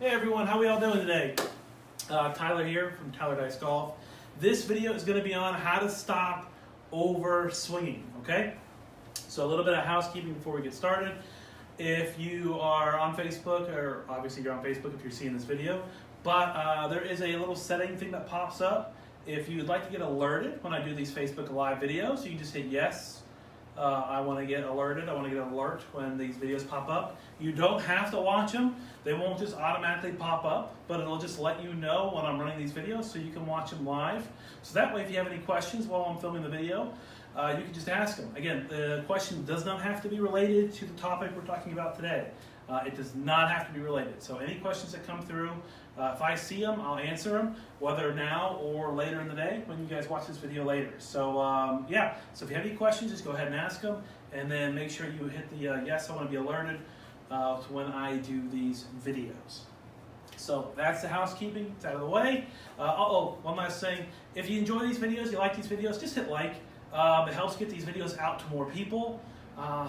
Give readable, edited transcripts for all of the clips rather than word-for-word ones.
Hey everyone, how we all doing today? Tyler here from Tyler Dice Golf. This video is going to be on how to stop over swinging, okay? So a little bit of housekeeping before we get started. If you are on Facebook, or obviously you're on Facebook if you're seeing this video, but there is a little setting thing that pops up. If you'd like to get alerted when I do these Facebook Live videos, you can just hit yes. I want to get alerted. I want to get an alert when these videos pop up. You don't have to watch them. They won't just automatically pop up, but it'll just let you know when I'm running these videos so you can watch them live. So that way, if you have any questions while I'm filming the video, you can just ask them. Again, the question does not have to be related to the topic we're talking about today. It does not have to be related. So any questions that come through, if I see them, I'll answer them, whether now or later in the day when you guys watch this video later. So yeah, so if you have any questions, just go ahead and ask them, and then make sure you hit the yes, I want to be alerted to when I do these videos. So that's the housekeeping. It's out of the way. One last thing. If you enjoy these videos, you like these videos, just hit like. It helps get these videos out to more people.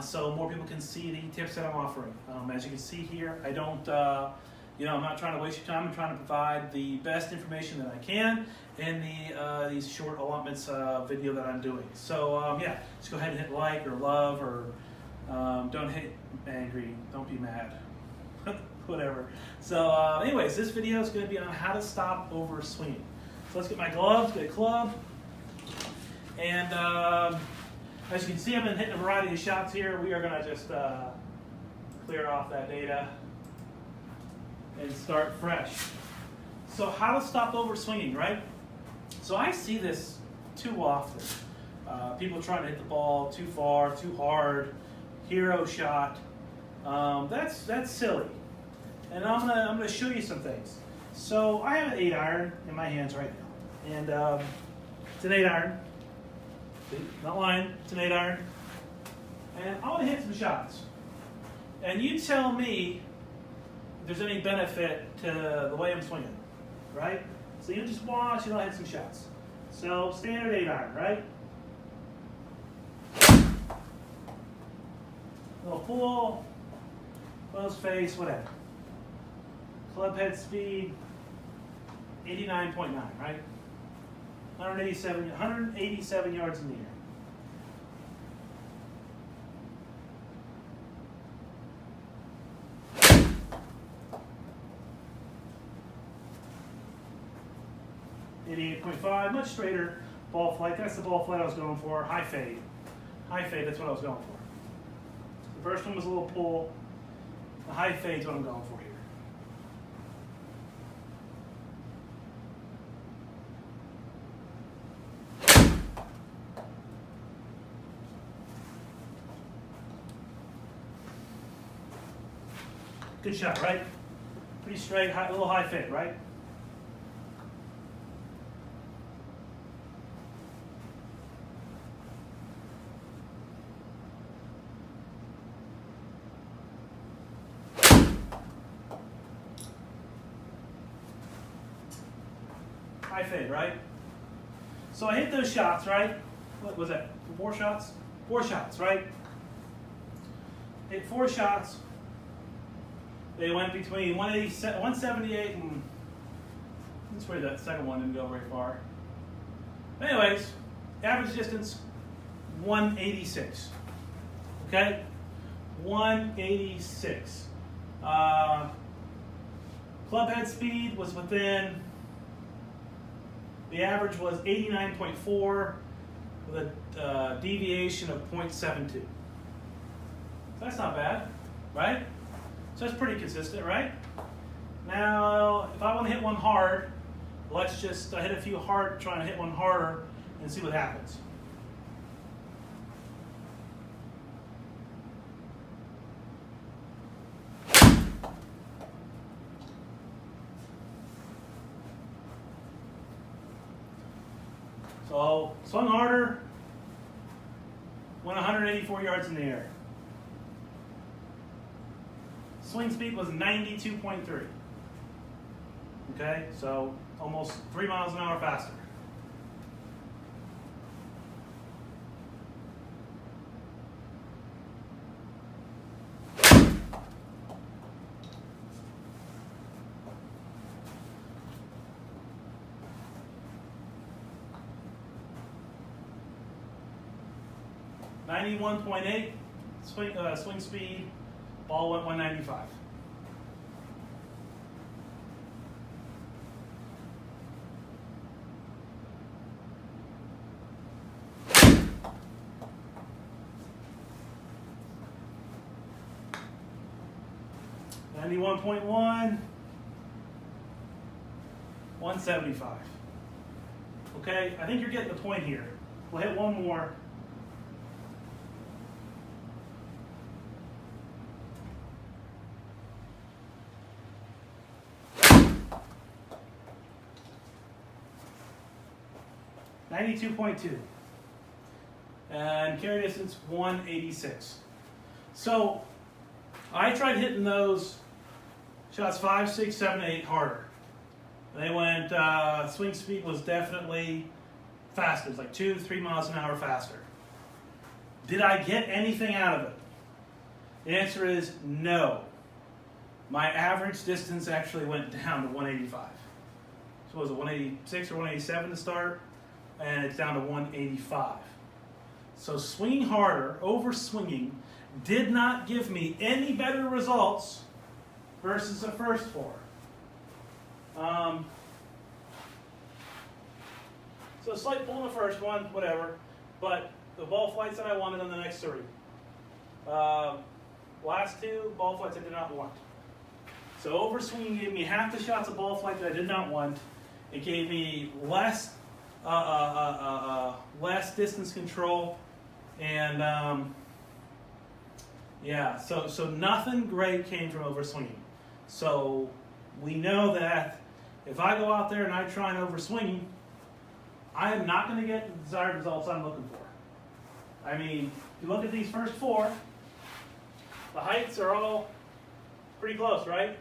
So more people can see the tips that I'm offering. As you can see here, I don't, I'm not trying to waste your time. I'm trying to provide the best information that I can in these short allotments video that I'm doing. So yeah, just go ahead and hit like or love, or don't hit angry, don't be mad, whatever. So anyways, this video is going to be on how to stop over swinging. So let's get my gloves, get a club, and as you can see, I've been hitting a variety of shots here. We are going to just clear off that data and start fresh. So how to stop over swinging, right? So I see this too often. People trying to hit the ball too far, too hard, hero shot. That's silly. And I'm gonna show you some things. So I have an 8-iron in my hands right now, and it's an 8-iron. Not lying, it's an 8-iron. And I want to hit some shots. And you tell me if there's any benefit to the way I'm swinging, right? So you just watch and I'll hit some shots. So standard 8-iron, right? Little pull, close face, whatever. Club head speed, 89.9, right? 187 yards in the air. .5, much straighter ball flight. That's the ball flight I was going for. High fade. High fade, that's what I was going for. The first one was a little pull. The high fade's what I'm going for here. Good shot, right? Pretty straight, a little high fade, right? High fade, right? So I hit those shots, right? What was that? 4 shots? 4 shots, right? Hit 4 shots. They went between 178 and that's where that second one didn't go very far. Anyways, average distance 186. Okay, 186. Club head speed was within. The average was 89.4 with a deviation of 0.72. So that's not bad, right? So that's pretty consistent, right? Now, if I want to hit one hard, let's just hit a few hard, trying to hit one harder and see what happens. So, swung harder, went 184 yards in the air. Swing speed was 92.3. Okay, so almost 3 miles an hour faster. 91.8 swing speed. Ball went 195. .1, 175. Okay, I think you're getting the point here. We'll hit one more. .92, and carry distance 186. So I tried hitting those shots 5, 6, 7, 8 harder. They went, swing speed was definitely faster. It's like 2 to 3 miles an hour faster. Did I get anything out of it? The answer is no. My average distance actually went down to 185. So was it 186 or 187 to start? And it's down to 185. So swinging harder, over swinging, did not give me any better results versus the first four. So a slight pull in the first one, whatever, but the ball flights that I wanted on the next three. Last two ball flights I did not want. So over swinging gave me half the shots of ball flight that I did not want. It gave me less distance control, and yeah, so nothing great came from overswinging. So we know that if I go out there and I try and overswing, I am not going to get the desired results I'm looking for. I mean, if you look at these first four, the heights are all pretty close, right?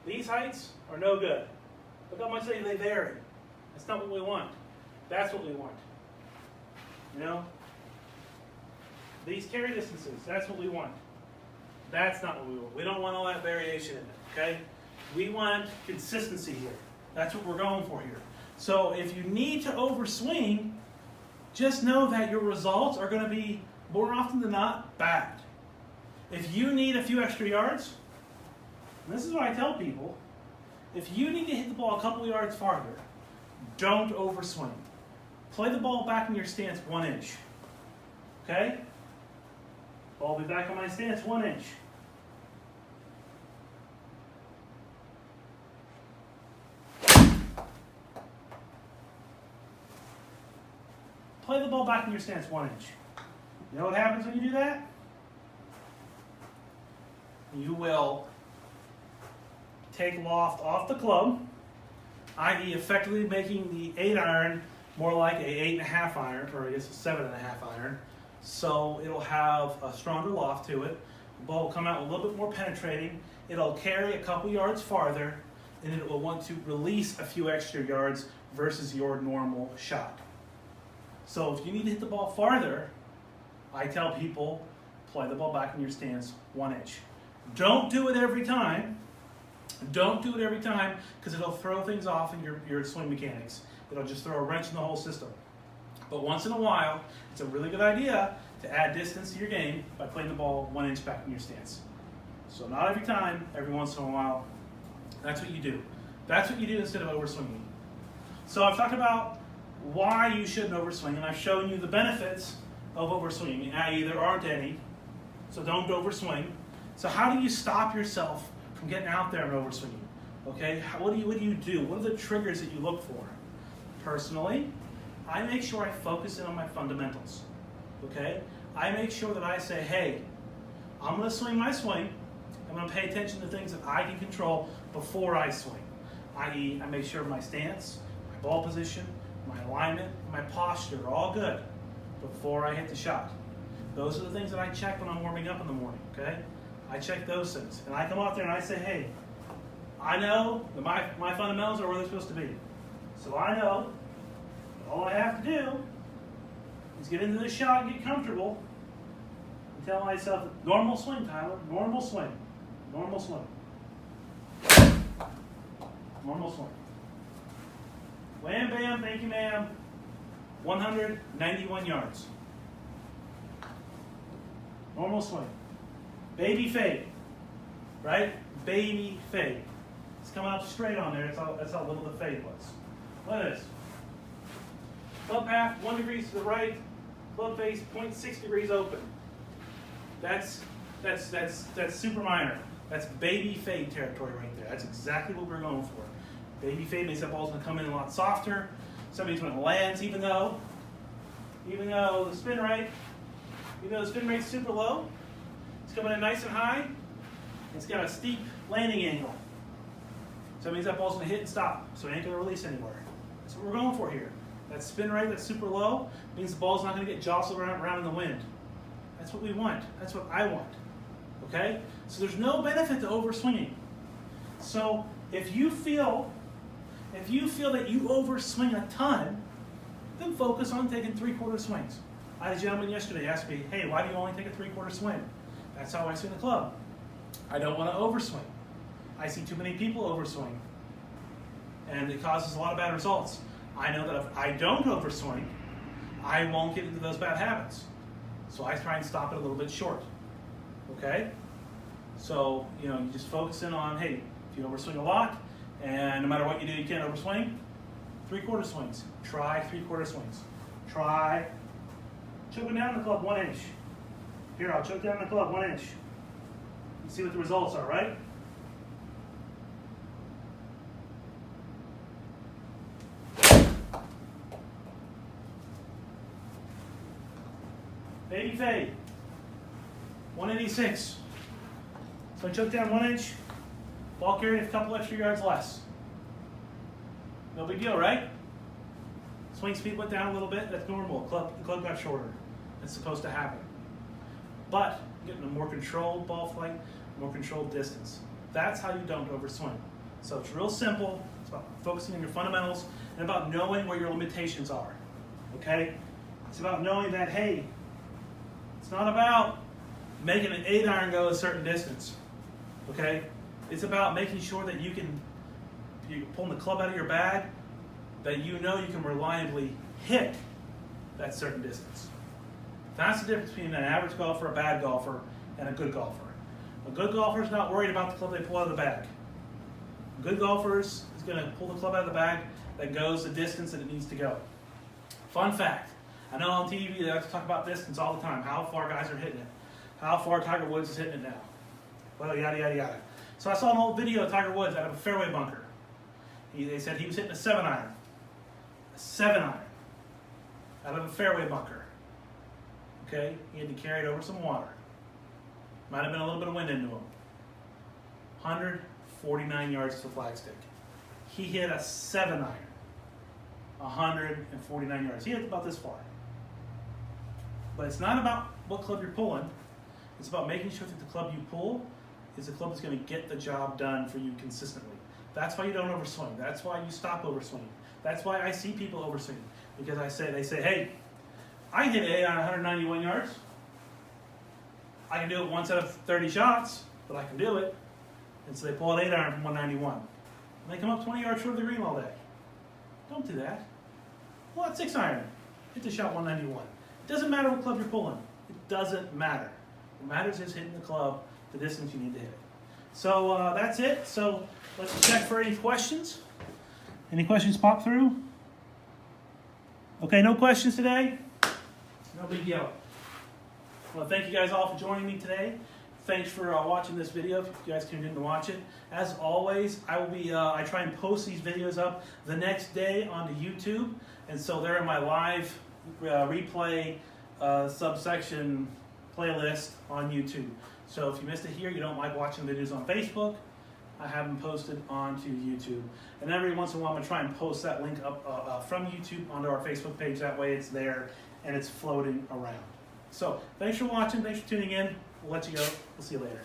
These heights are no good. Look how much they vary. That's not what we want. That's what we want. You know? These carry distances, that's what we want. That's not what we want. We don't want all that variation in it, okay? We want consistency here. That's what we're going for here. So if you need to overswing, just know that your results are going to be, more often than not, bad. If you need a few extra yards, and this is what I tell people, if you need to hit the ball a couple of yards farther, don't overswing. Play the ball back in your stance 1 inch. Okay? Ball will be back on my stance 1 inch. Play the ball back in your stance 1 inch. You know what happens when you do that? You will take loft off the club, i.e. effectively making the 8 iron more like a 8.5 iron, or I guess a 7.5 iron. So it'll have a stronger loft to it. The ball will come out a little bit more penetrating. It'll carry a couple yards farther, and it will want to release a few extra yards versus your normal shot. So if you need to hit the ball farther, I tell people, play the ball back in your stance 1 inch. Don't do it every time. Don't do it every time, because it'll throw things off in your swing mechanics. It'll just throw a wrench in the whole system. But once in a while, it's a really good idea to add distance to your game by playing the ball 1 inch back in your stance. So not every time, every once in a while. That's what you do. That's what you do instead of overswinging. So I've talked about why you shouldn't overswing, and I've shown you the benefits of overswinging, i.e. there aren't any, so don't overswing. So how do you stop yourself from getting out there and overswinging? Okay, what do you do? What are the triggers that you look for? Personally, I make sure I focus in on my fundamentals. Okay, I make sure that I say, hey, I'm going to swing my swing. I'm going to pay attention to things that I can control before I swing. I.e., I make sure my stance, my ball position, my alignment, and my posture are all good before I hit the shot. Those are the things that I check when I'm warming up in the morning, okay? I check those things. And I come out there and I say, hey, I know that my fundamentals are where they're supposed to be. So I know that all I have to do is get into the shot and get comfortable and tell myself, normal swing, Tyler, normal swing, normal swing. Normal swing. Wham, bam, thank you, ma'am. 191 yards. Normal swing. Baby fade, right? Baby fade. It's coming up straight on there. That's how little the fade was. Look at this. Club half, 1 degree to the right. Club face, 0.6 degrees open. That's super minor. That's baby fade territory right there. That's exactly what we're going for. Baby fade means that ball's going to come in a lot softer. So that means when it lands, even though the spin rate's super low, it's coming in nice and high. It's got a steep landing angle. So that means that ball's going to hit and stop. So it ain't going to release anywhere. That's what we're going for here. That spin rate that's super low means the ball's not going to get jostled around in the wind. That's what we want. That's what I want. Okay? So there's no benefit to overswinging. So if you feel that you overswing a ton, then focus on taking 3/4 swings. I had a gentleman yesterday ask me, hey, why do you only take a 3/4 swing? That's how I swing the club. I don't want to overswing. I see too many people overswing. And it causes a lot of bad results. I know that if I don't overswing, I won't get into those bad habits. So I try and stop it a little bit short. Okay? So, you just focus in on, hey, if you overswing a lot, and no matter what you do, you can't overswing, 3/4 swings. Try 3/4 swings. Try choking down the club 1 inch. Here, I'll choke down the club 1 inch. You see what the results are, right? Baby fade, 186. So I choke down 1 inch, ball carried a couple extra yards less. No big deal, right? Swing speed went down a little bit, that's normal. The club got shorter. It's supposed to happen. But getting a more controlled ball flight, more controlled distance. That's how you don't overswing. So it's real simple. It's about focusing on your fundamentals and about knowing where your limitations are. Okay? It's about knowing that, hey, it's not about making an 8-iron go a certain distance. Okay? It's about making sure that you're pulling the club out of your bag, that you know you can reliably hit that certain distance. That's the difference between an average golfer, a bad golfer, and a good golfer. A good golfer is not worried about the club they pull out of the bag. A good golfer is going to pull the club out of the bag that goes the distance that it needs to go. Fun fact. I know on TV they like to talk about distance all the time, how far guys are hitting it, how far Tiger Woods is hitting it now. Well, yada, yada, yada. So I saw an old video of Tiger Woods out of a fairway bunker. They said he was hitting a 7-iron. A 7-iron. Out of a fairway bunker. Okay? He had to carry it over some water. Might have been a little bit of wind into him. 149 yards to the flagstick. He hit a 7-iron. 149 yards. He hit about this far. But it's not about what club you're pulling. It's about making sure that the club you pull is the club that's going to get the job done for you consistently. That's why you don't overswing. That's why you stop overswinging. That's why I see people overswing. Because they say, hey, I hit 8 on 191 yards. I can do it once out of 30 shots, but I can do it. And so they pull an 8-iron from 191. And they come up 20 yards short of the green all day. Don't do that. Pull out 6-iron. Hit the shot 191. It doesn't matter what club you're pulling. It doesn't matter. What matters is hitting the club the distance you need to hit it. So that's it. So let's check for any questions. Any questions pop through? Okay, no questions today? No big deal. Well, thank you guys all for joining me today. Thanks for watching this video. If you guys tuned in to watch it. As always, I try and post these videos up the next day onto YouTube. And so they're in my live replay subsection playlist on YouTube. So if you missed it here, you don't like watching videos on Facebook, I have them posted onto YouTube. And every once in a while, I'm going to try and post that link up from YouTube onto our Facebook page. That way it's there and it's floating around. So thanks for watching. Thanks for tuning in. We'll let you go. We'll see you later.